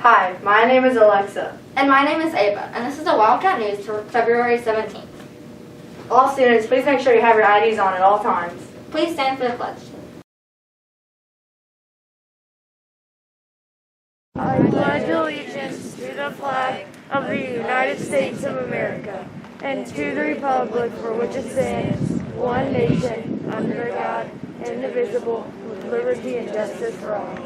Hi, my name is Alexa. And my name is Ava, and this is the Wildcat News for February 17th. All students, please make sure you have your IDs on at all times. Please stand for the pledge. I pledge allegiance to the flag of the United States of America and to the republic for which it stands, one nation, under God, indivisible, with liberty and justice for all.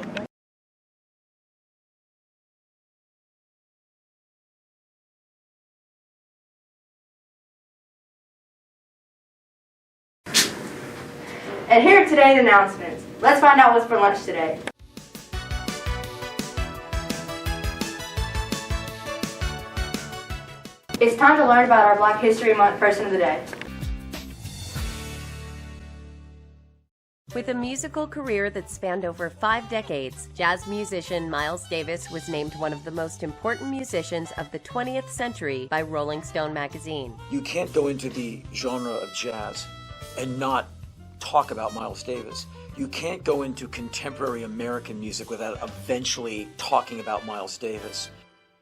And here are today's announcements. Let's find out what's for lunch today. It's time to learn about our Black History Month Person of the Day. With a musical career that spanned over 5 decades, jazz musician Miles Davis was named one of the most important musicians of the 20th century by Rolling Stone magazine. You can't go into the genre of jazz and not talk about Miles Davis. You can't go into contemporary American music without eventually talking about Miles Davis.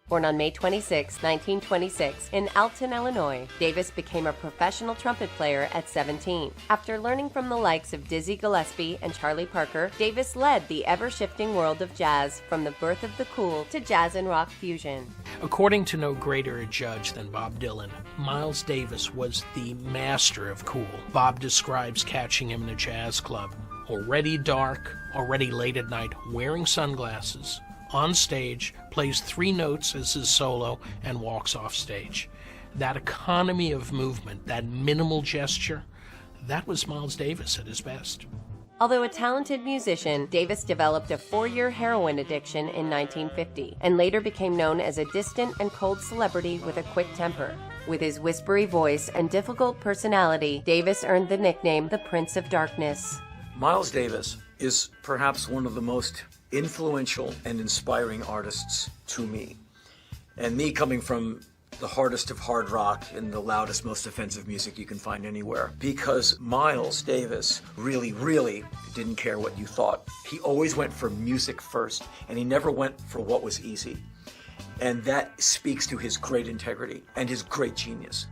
Born on May 26, 1926, in Alton, Illinois, Davis became a professional trumpet player at 17. After learning from the likes of Dizzy Gillespie and Charlie Parker, Davis led the ever-shifting world of jazz from the birth of the cool to jazz and rock fusion. According to no greater a judge than Bob Dylan, Miles Davis was the master of cool. Bob describes catching him in a jazz club, already dark, already late at night, wearing sunglasses, on stage, plays 3 notes as his solo, and walks off stage. That economy of movement, that minimal gesture, that was Miles Davis at his best. Although a talented musician, Davis developed a 4-year heroin addiction in 1950 and later became known as a distant and cold celebrity with a quick temper. With his whispery voice and difficult personality, Davis earned the nickname the Prince of Darkness. Miles Davis is perhaps one of the most influential and inspiring artists to me. And me coming from the hardest of hard rock and the loudest, most offensive music you can find anywhere. Because Miles Davis really didn't care what you thought. He always went for music first, and he never went for what was easy. And that speaks to his great integrity and his great genius.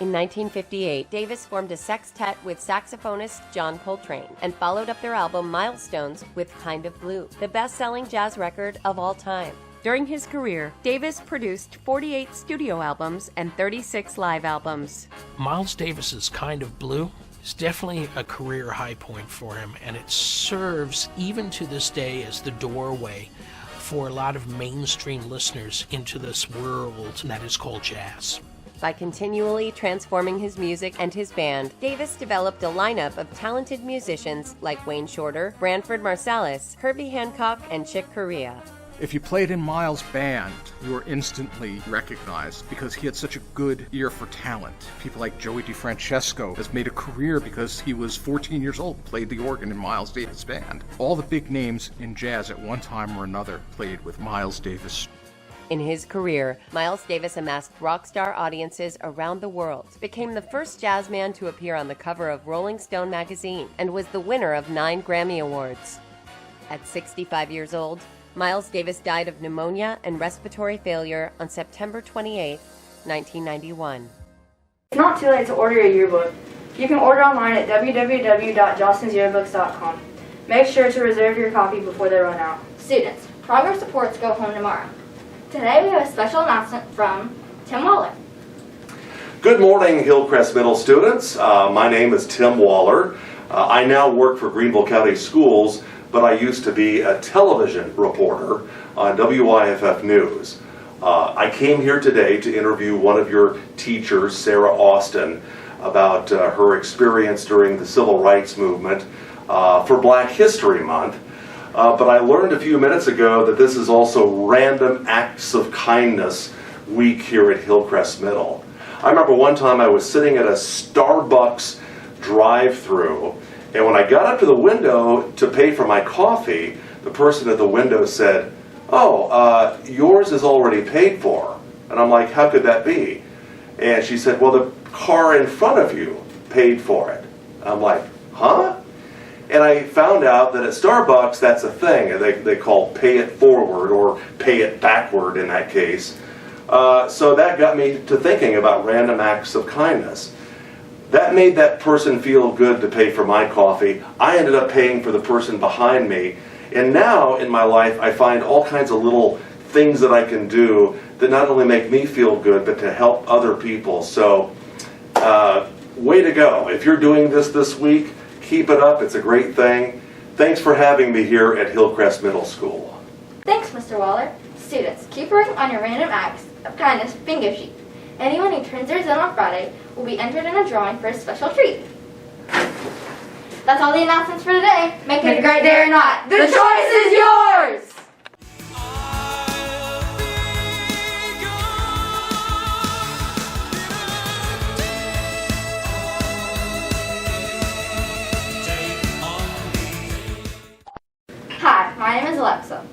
In 1958, Davis formed a sextet with saxophonist John Coltrane and followed up their album Milestones with Kind of Blue, the best-selling jazz record of all time. During his career, Davis produced 48 studio albums and 36 live albums. Miles Davis's Kind of Blue is definitely a career high point for him, and it serves even to this day as the doorway for a lot of mainstream listeners into this world that is called jazz. By continually transforming his music and his band, Davis developed a lineup of talented musicians like Wayne Shorter, Branford Marsalis, Herbie Hancock, and Chick Corea. If you played in Miles' band, you were instantly recognized because he had such a good ear for talent. People like Joey DeFrancesco has made a career because he was 14 years old, played the organ in Miles Davis' band. All the big names in jazz at one time or another played with Miles Davis. In his career, Miles Davis amassed rock star audiences around the world, became the first jazz man to appear on the cover of Rolling Stone magazine, and was the winner of 9 Grammy Awards. At 65 years old, Miles Davis died of pneumonia and respiratory failure on September 28, 1991. It's not too late to order your yearbook. You can order online at www.jostensyearbooks.com. Make sure to reserve your copy before they run out. Students, progress reports go home tomorrow. Today we have a special announcement from Tim Waller. Good morning, Hillcrest Middle students. My name is Tim Waller. I now work for Greenville County Schools, but I used to be a television reporter on WYFF News. I came here today to interview one of your teachers, Sarah Austin, about her experience during the Civil Rights Movement for Black History Month. But I learned a few minutes ago that this is also Random Acts of Kindness Week here at Hillcrest Middle. I remember one time I was sitting at a Starbucks drive-thru, and when I got up to the window to pay for my coffee, the person at the window said, "Oh, yours is already paid for." And I'm like, "How could that be?" And she said, "Well, the car in front of you paid for it." I'm like, "Huh?" And I found out that at Starbucks, that's a thing. They call pay it forward or pay it backward in that case. So that got me to thinking about random acts of kindness. That made that person feel good to pay for my coffee. I ended up paying for the person behind me. And now in my life, I find all kinds of little things that I can do that not only make me feel good, but to help other people. So, way to go. If you're doing this week, keep it up. It's a great thing. Thanks for having me here at Hillcrest Middle School. Thanks, Mr. Waller. Students, keep working on your random acts of kindness bingo sheet. Anyone who turns theirs in on Friday will be entered in a drawing for a special treat. That's all the announcements for today. Make it a great day or not. The choice is yours! Hi, my name is Alexa.